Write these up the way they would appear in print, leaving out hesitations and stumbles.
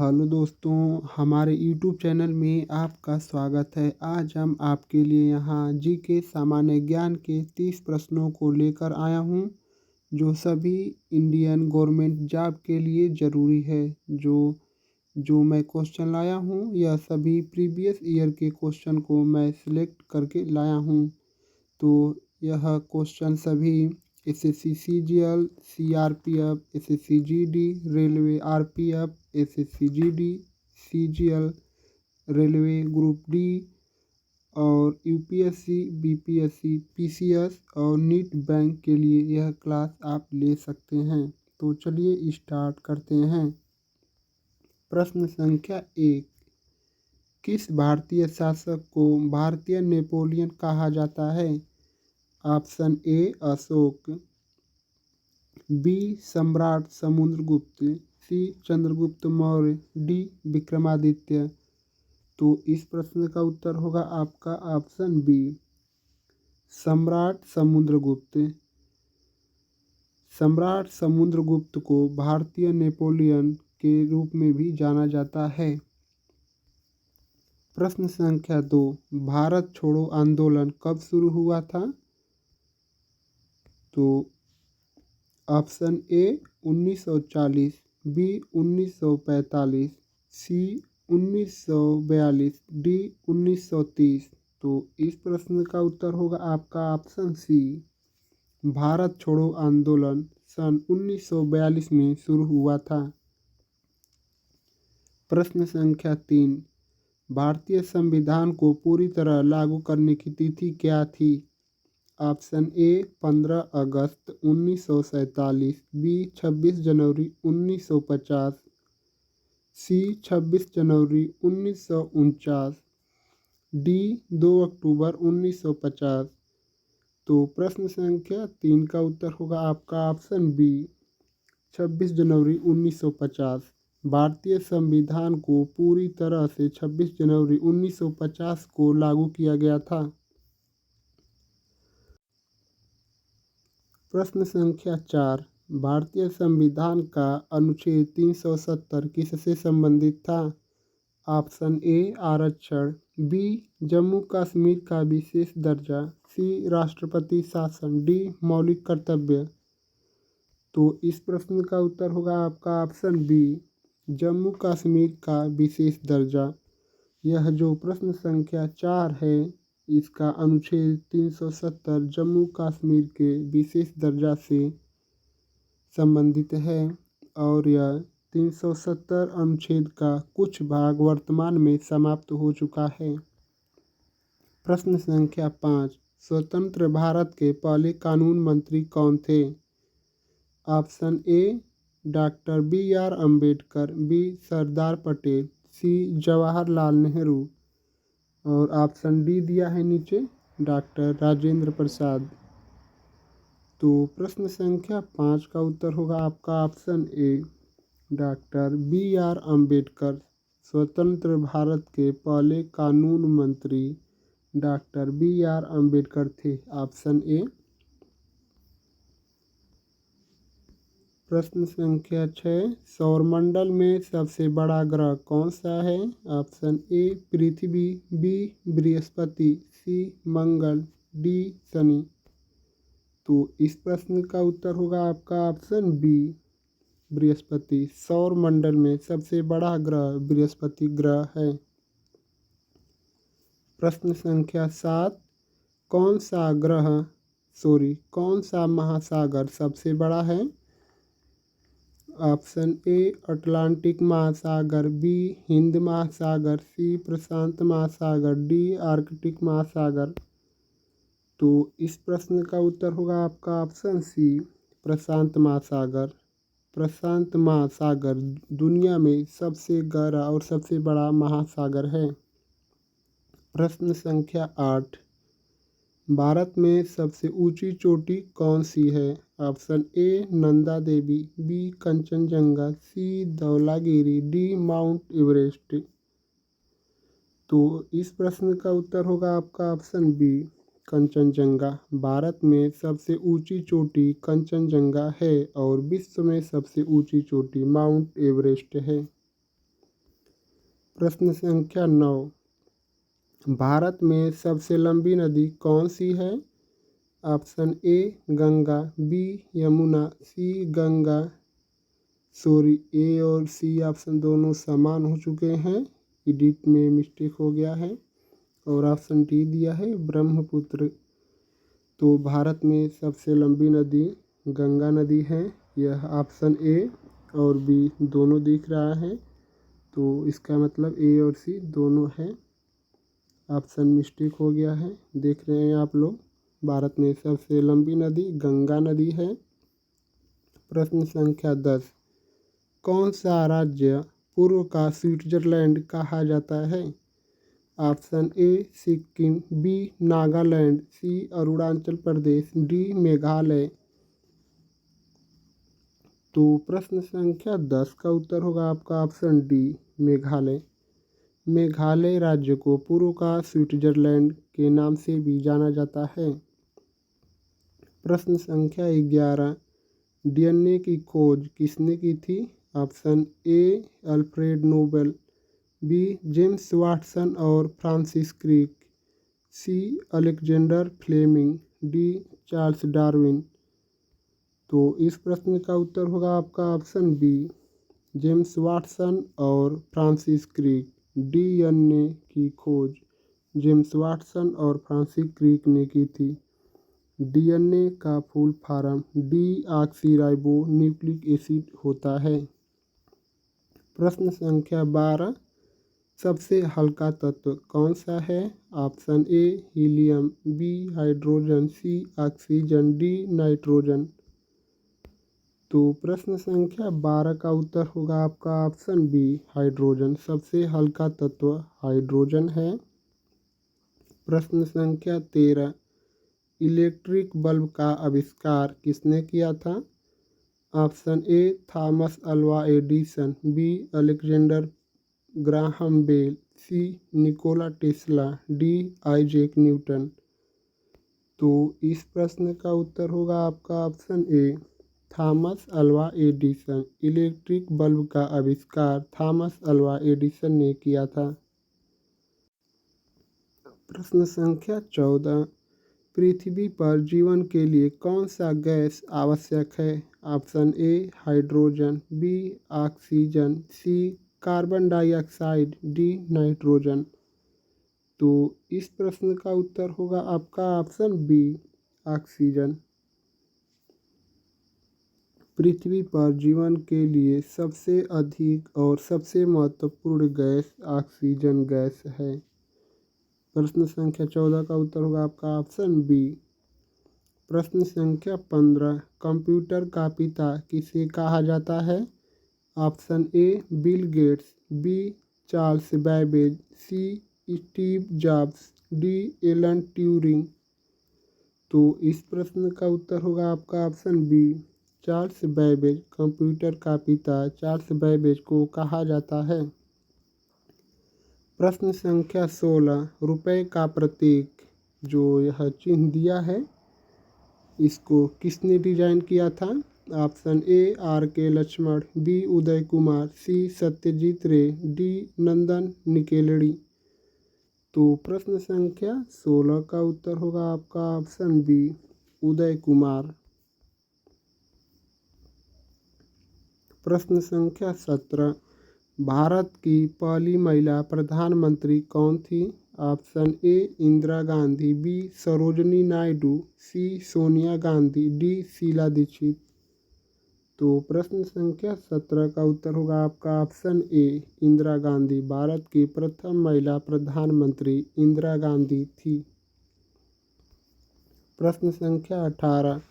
Hello दोस्तों, हमारे YouTube channel में आपका स्वागत है। आज हम आपके लिए यहाँ जीके सामान्य ज्ञान के 30 प्रश्नों को लेकर आया हूँ, जो सभी इंडियन गवर्नमेंट जॉब के लिए ज़रूरी है। जो मैं क्वेश्चन लाया हूँ, यह सभी प्रीवियस ईयर के क्वेश्चन को मैं सिलेक्ट करके लाया हूँ। तो यह क्वेश्चन सभी SSC CGL, CRPF, SSC GD, railway RPF, SSC GD, CGL, railway group D और यूपीएससी, बीपीएससी, पीसीएस और नीट बैंक के लिए यह क्लास आप ले सकते हैं। तो चलिए स्टार्ट करते हैं। प्रश्न संख्या 1। किस भारतीय शासक को भारतीय नेपोलियन कहा जाता है? ऑप्शन ए अशोक, बी सम्राट समुद्रगुप्त, सी चंद्रगुप्त मौर्य, डी विक्रमादित्य। तो इस प्रश्न का उत्तर होगा आपका ऑप्शन बी, सम्राट समुद्रगुप्त। सम्राट समुद्रगुप्त को भारतीय नेपोलियन के रूप में भी जाना जाता है। प्रश्न संख्या 2। भारत छोड़ो आंदोलन कब शुरू हुआ था? तो option A 1940, B 1945, C 1942, D 1930। तो इस प्रश्न का उत्तर होगा आपका ऑप्शन सी, भारत छोड़ो आंदोलन सन 1942 में शुरू हुआ था। प्रश्न संख्या 3। भारतीय संविधान को पूरी तरह लागू करने की तिथि क्या थी? ऑप्शन ए 15 अगस्त 1947, बी 26 जनवरी 1950, सी 26 जनवरी 1949, डी 2 अक्टूबर 1950। तो प्रश्न संख्या 3 का उत्तर होगा आपका ऑप्शन बी, 26 जनवरी 1950। भारतीय संविधान को पूरी तरह से 26 जनवरी 1950 को लागू किया गया था। प्रश्न संख्या 4। भारतीय संविधान का अनुच्छेद 370 किससे संबंधित था? ऑप्शन ए आरक्षण, बी जम्मू कश्मीर का विशेष दर्जा, सी राष्ट्रपति शासन, डी मौलिक कर्तव्य। तो इस प्रश्न का उत्तर होगा आपका ऑप्शन बी, जम्मू कश्मीर का विशेष दर्जा। यह जो प्रश्न संख्या 4 है, इसका अनुच्छेद 370 जम्मू कश्मीर के विशेष दर्जा से संबंधित है और यह 370 अनुच्छेद का कुछ भाग वर्तमान में समाप्त हो चुका है। प्रश्न संख्या 5। स्वतंत्र भारत के पहले कानून मंत्री कौन थे? Option A doctor B R. Ambedkar, B Sardar Patel, C Jawaharlal Nehru और ऑप्शन डी दिया है नीचे, डॉक्टर राजेंद्र प्रसाद। तो प्रश्न संख्या 5 का उत्तर होगा आपका option A, doctor B R. Ambedkar. स्वतंत्र भारत के पहले कानून मंत्री डॉक्टर बी.आर. अम्बेडकर थे। Option A. प्रश्न संख्या 6। सौरमंडल में सबसे बड़ा ग्रह कौन सा है? ऑप्शन ए पृथ्वी, बी बृहस्पति, सी मंगल, डी शनि। तो इस प्रश्न का उत्तर होगा आपका ऑप्शन बी, बृहस्पति। सौरमंडल में सबसे बड़ा ग्रह बृहस्पति ग्रह है। प्रश्न संख्या 7। कौन सा महासागर सबसे बड़ा है? ऑप्शन ए अटलांटिक महासागर, बी हिंद महासागर, सी प्रशांत महासागर, डी आर्कटिक महासागर। तो इस प्रश्न का उत्तर होगा आपका ऑप्शन सी, प्रशांत महासागर। प्रशांत महासागर दुनिया में सबसे गहरा और सबसे बड़ा महासागर है। प्रश्न संख्या 8। भारत में सबसे ऊंची चोटी कौन सी है? Option A Nanda Devi, B Kanchenjunga, C Dhaulagiri, D Mount Everest. तो इस प्रश्न का उत्तर होगा आपका ऑप्शन बी, कंचनजंगा। भारत में सबसे ऊंची चोटी कंचनजंगा है और विश्व में सबसे ऊंची चोटी माउंट एवरेस्ट है। प्रश्न संख्या 9, भारत में सबसे लंबी नदी कौन सी है? Option A Ganga, B Yamuna, C Ganga. Sorry, A और सी ऑप्शन दोनों समान हो चुके हैं, एडिट में मिस्टेक हो गया है। और ऑप्शन डी दिया है ब्रह्मपुत्र। तो भारत में सबसे लंबी नदी गंगा नदी है। यह ऑप्शन ए और बी दोनों दिख रहा है, तो इसका मतलब ए और सी दोनों है। ऑप्शन मिस्टेक हो गया है, देख रहे हैं आप लोग। भारत में सबसे लंबी नदी गंगा नदी है। प्रश्न संख्या 10, कौन सा राज्य पूर्व का स्विट्जरलैंड कहा जाता है? Option A Sikkim, B Nagaland, C Arunachal Pradesh, D Meghalaya. तो प्रश्न संख्या 10 का उत्तर होगा आपका ऑप्शन डी मेघालय। मेघालय राज्य को पूर्व का स्विट्जरलैंड के नाम से भी जाना जाता है। प्रश्न संख्या 11, डीएनए की खोज किसने की थी? Option A Alfred Nobel, B James Watson और Francis Crick, C Alexander Fleming, D Charles Darwin. तो इस प्रश्न का उत्तर होगा आपका ऑप्शन बी जेम्स वाटसन और फ्रांसिस क्रिक। डीएनए की खोज जेम्स वाटसन और फ्रांसिस क्रिक ने की थी। डीएनए का full form deoxyribo nucleic acid होता है। प्रश्न संख्या 12, सबसे हल्का तत्व कौन सा है? Option A helium, B hydrogen, C oxygen, D nitrogen. तो प्रश्न संख्या 12 का उत्तर होगा आपका ऑप्शन बी हाइड्रोजन। सबसे हल्का तत्व हाइड्रोजन है। प्रश्न संख्या 13, इलेक्ट्रिक बल्ब का आविष्कार किसने किया था? Option A Thomas Alva Edison, B Alexander Graham Bell, C Nikola Tesla, D Isaac Newton. तो इस प्रश्न का उत्तर होगा आपका option A Thomas Alva Edison. Electric bulb का आविष्कार थॉमस अल्वा एडिसन ने किया था। प्रश्न संख्या 14, पृथ्वी पर जीवन के लिए कौन सा गैस आवश्यक है? Option A hydrogen, B oxygen, C carbon dioxide, D nitrogen. तो इस प्रश्न का उत्तर होगा आपका ऑप्शन बी ऑक्सीजन। पृथ्वी पर जीवन के लिए सबसे अधिक और सबसे महत्वपूर्ण गैस ऑक्सीजन गैस है। प्रश्न संख्या 14 का उत्तर होगा आपका ऑप्शन बी। प्रश्न संख्या 15, कंप्यूटर का पिता किसे कहा जाता है? Option A Bill Gates, B Charles Babbage, C Steve Jobs, D Alan Turing. तो इस प्रश्न का उत्तर होगा आपका option B Charles Babbage. Computer का पिता चार्ल्स बैबेज को कहा जाता है। प्रश्न संख्या 16, रुपए का प्रतीक जो यह चिन्ह दिया है इसको किसने डिजाइन किया था? ऑप्शन ए आर के लक्ष्मण, बी उदय कुमार, सी सत्यजीत रे, डी नंदन निकेलड़ी। तो प्रश्न संख्या 16 का उत्तर होगा आपका ऑप्शन बी उदय कुमार। प्रश्न संख्या 17, भारत की पहली महिला प्रधानमंत्री कौन थी? Option A Indira Gandhi, B Sarojini Naidu, C Sonia Gandhi, D Sheila Dikshit. तो प्रश्न संख्या 17 का उत्तर होगा आपका ऑप्शन ए इंदिरा गांधी। भारत की प्रथम महिला प्रधानमंत्री इंदिरा गांधी थी। प्रश्न संख्या 18,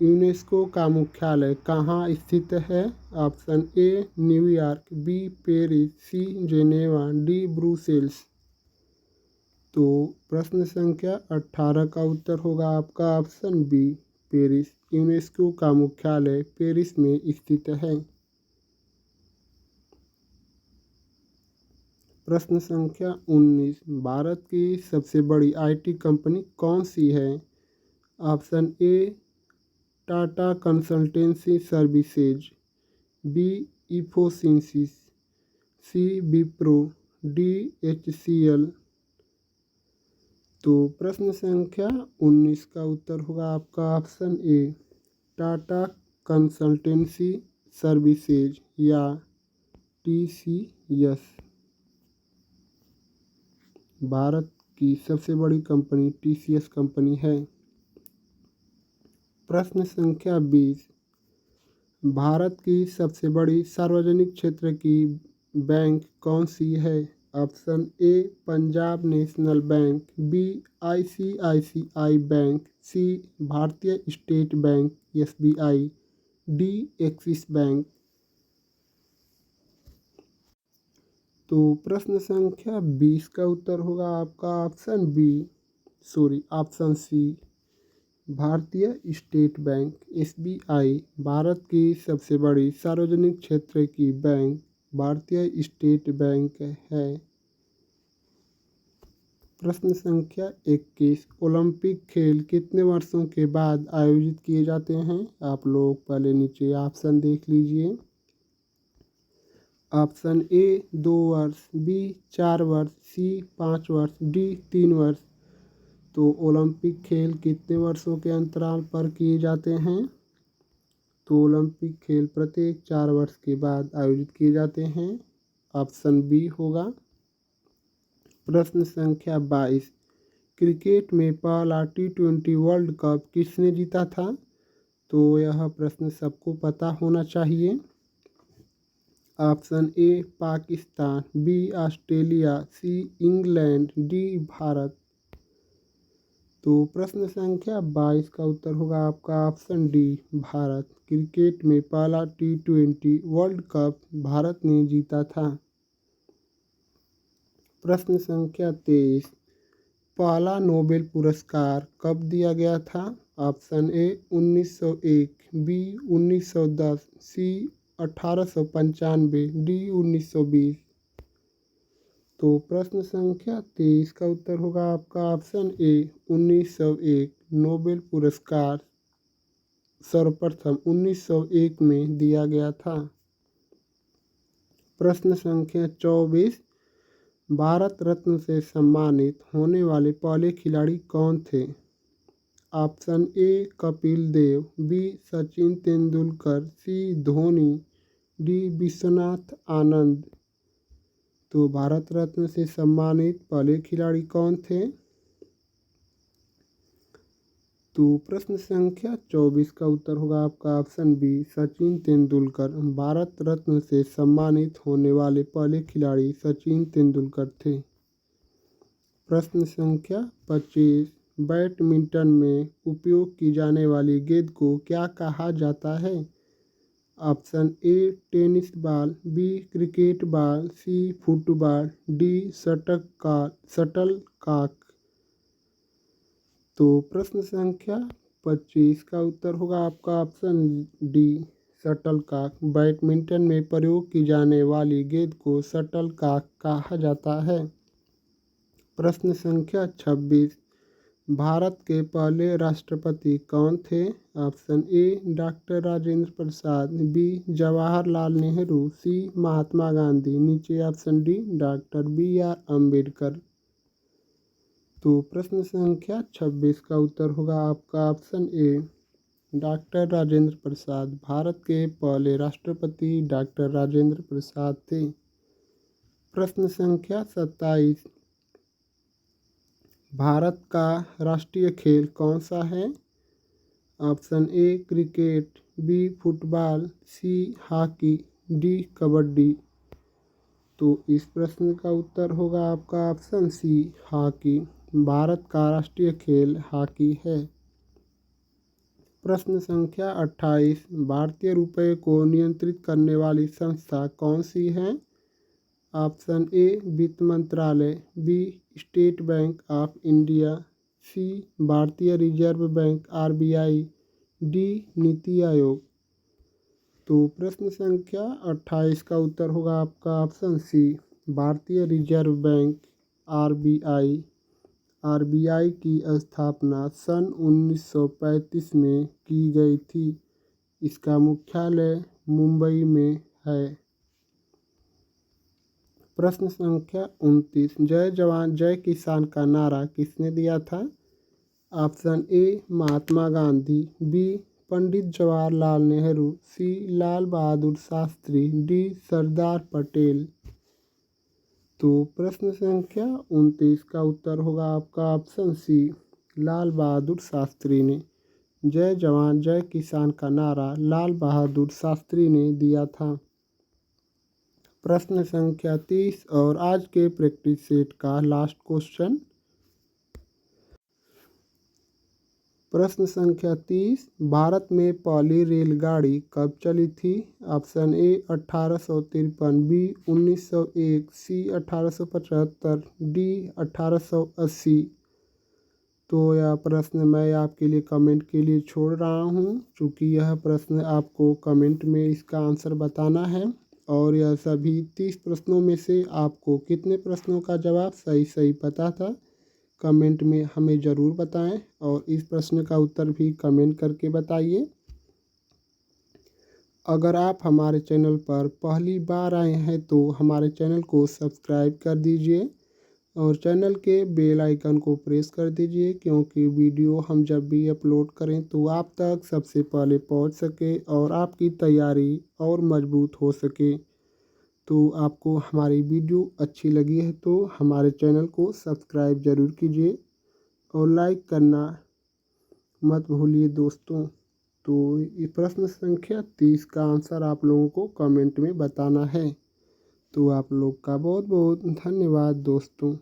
यूनेस्को का मुख्यालय कहाँ स्थित है? Option A New York, B Paris, C Geneva, D Brussels. तो प्रश्न संख्या 18 का उत्तर होगा आपका ऑप्शन बी पेरिस। यूनेस्को का मुख्यालय पेरिस में स्थित है। प्रश्न संख्या 19, भारत की सबसे बड़ी आईटी कंपनी कौन सी है? Option A Tata consultancy services, B Infosys, C Wipro, DHCL। तो प्रश्न संख्या 19 का उत्तर होगा आपका option A Tata consultancy services या TCS। भारत की सबसे बड़ी कंपनी TCS कंपनी है। प्रश्न संख्या 20, भारत की सबसे बड़ी सार्वजनिक क्षेत्र की बैंक कौन सी है? Option A Punjab National Bank, B ICICI bank, C Bharatiya State Bank SBI, D Axis Bank. तो प्रश्न संख्या 20 का उत्तर होगा आपका option C Bharatiya State Bank SBI। Bharat की सबसे बड़ी सार्वजनिक क्षेत्र की बैंक भारतीय स्टेट बैंक है। प्रश्न संख्या 21, ओलंपिक खेल कितने वर्षों के बाद आयोजित किए जाते हैं? आप लोग पहले नीचे ऑप्शन देख लीजिए। ऑप्शन ए 2 वर्ष, बी 4 वर्ष, सी 5 वर्ष, डी 3 वर्ष। तो ओलंपिक खेल कितने वर्षों के अंतराल पर किए जाते हैं? तो ओलंपिक खेल प्रत्येक 4 वर्ष के बाद आयोजित किए जाते हैं। ऑप्शन बी होगा। प्रश्न संख्या 22, क्रिकेट में पहला T20 वर्ल्ड कप किसने जीता था? तो यह प्रश्न सबको पता होना चाहिए। Option A Pakistan, B Australia, C England, D Bharat. तो प्रश्न संख्या 22 का उत्तर होगा आपका ऑप्शन डी भारत। क्रिकेट में पहला T20 वर्ल्ड कप भारत ने जीता था। प्रश्न संख्या 23, पहला नोबेल पुरस्कार कब दिया गया था? Option A 1901, B 1910, C 1895, D 1920। तो प्रश्न संख्या 23 का उत्तर होगा आपका ऑप्शन ए 1901। नोबेल पुरस्कार सर्वप्रथम 1901 में दिया गया था। प्रश्न संख्या 24, भारत रत्न से सम्मानित होने वाले पहले खिलाड़ी कौन थे? Option A Kapil Dev, B Sachin Tendulkar, C Dhoni, D Vishwanath Anand. तो भारत रत्न से सम्मानित पहले खिलाड़ी कौन थे? तो प्रश्न संख्या 24 का उत्तर होगा आपका ऑप्शन बी सचिन तेंदुलकर। भारत रत्न से सम्मानित होने वाले पहले खिलाड़ी सचिन तेंदुलकर थे। प्रश्न संख्या 25, बैडमिंटन में उपयोग की जाने वाली गेंद को क्या कहा जाता है? Option A tennis ball, B cricket ball, C football, D shuttle cock. तो प्रश्न संख्या 25 का उत्तर होगा आपका option D shuttle cock. Badminton में प्रयोग की जाने वाली गेंद को शटल कॉक कहा जाता है। प्रश्न संख्या 26, भारत के पहले राष्ट्रपति कौन थे? Option A doctor Rajendra Prasad, B Jawaharlal Nehru, C Mahatma Gandhi, नीचे option D doctor BR Ambedkar. तो प्रश्न संख्या 26 का उत्तर होगा आपका option A doctor Rajendra Prasad. Bharat के पहले राष्ट्रपति डॉक्टर राजेंद्र प्रसाद थे। प्रश्न संख्या 27, भारत का राष्ट्रीय खेल कौन सा है? Option A cricket, B football, C hockey, D kabaddi. तो इस प्रश्न का उत्तर होगा आपका ऑप्शन सी हॉकी। भारत का राष्ट्रीय खेल हॉकी है। प्रश्न संख्या 28, भारतीय रुपये को नियंत्रित करने वाली संस्था कौन सी है? ऑप्शन ए वित्त मंत्रालय, B State Bank of India, C Bharatiya Reserve bank RBI, D NITI Aayog. तो प्रश्न संख्या 28 का उत्तर होगा आपका option C Bharatiya Reserve bank RBI की स्थापना सन 1935 में की गई थी। इसका मुख्यालय मुंबई में है। प्रश्न संख्या 29, जय जवान जय किसान का नारा किसने दिया था? Option A Mahatma Gandhi, B Pandit Jawaharlal Nehru, C Lal Bahadur Shastri, D Sardar Patel. तो प्रश्न संख्या 29 का उत्तर होगा आपका ऑप्शन सी, लाल बहादुर शास्त्री ने। जय जवान जय किसान का नारा लाल बहादुर शास्त्री ने दिया था। प्रश्न संख्या 30 और आज के प्रैक्टिस सेट का लास्ट क्वेश्चन। प्रश्न संख्या 30, भारत में पहली रेलगाड़ी कब चली थी? Option A 1853, B 1901, C 1875, D 1880। तो यह प्रश्न मैं आपके लिए कमेंट के लिए छोड़ रहा हूँ, क्योंकि यह प्रश्न आपको कमेंट में इसका आंसर बताना है। और यह सभी 30 प्रश्नों में से आपको कितने प्रश्नों का जवाब सही पता था, कमेंट में हमें ज़रूर बताएं। और इस प्रश्न का उत्तर भी कमेंट करके बताइए। अगर आप हमारे चैनल पर पहली बार आए हैं तो हमारे चैनल को सब्सक्राइब कर दीजिए और चैनल के बेल आइकन को प्रेस कर दीजिए, क्योंकि वीडियो हम जब भी अपलोड करें तो आप तक सबसे पहले पहुंच सके और आपकी तैयारी और मजबूत हो सके। तो आपको हमारी वीडियो अच्छी लगी है तो हमारे चैनल को सब्सक्राइब ज़रूर कीजिए और लाइक करना मत भूलिए दोस्तों। तो ये प्रश्न संख्या 30 का आंसर आप लोगों को कमेंट में बताना है। तो आप लोग का बहुत बहुत धन्यवाद दोस्तों।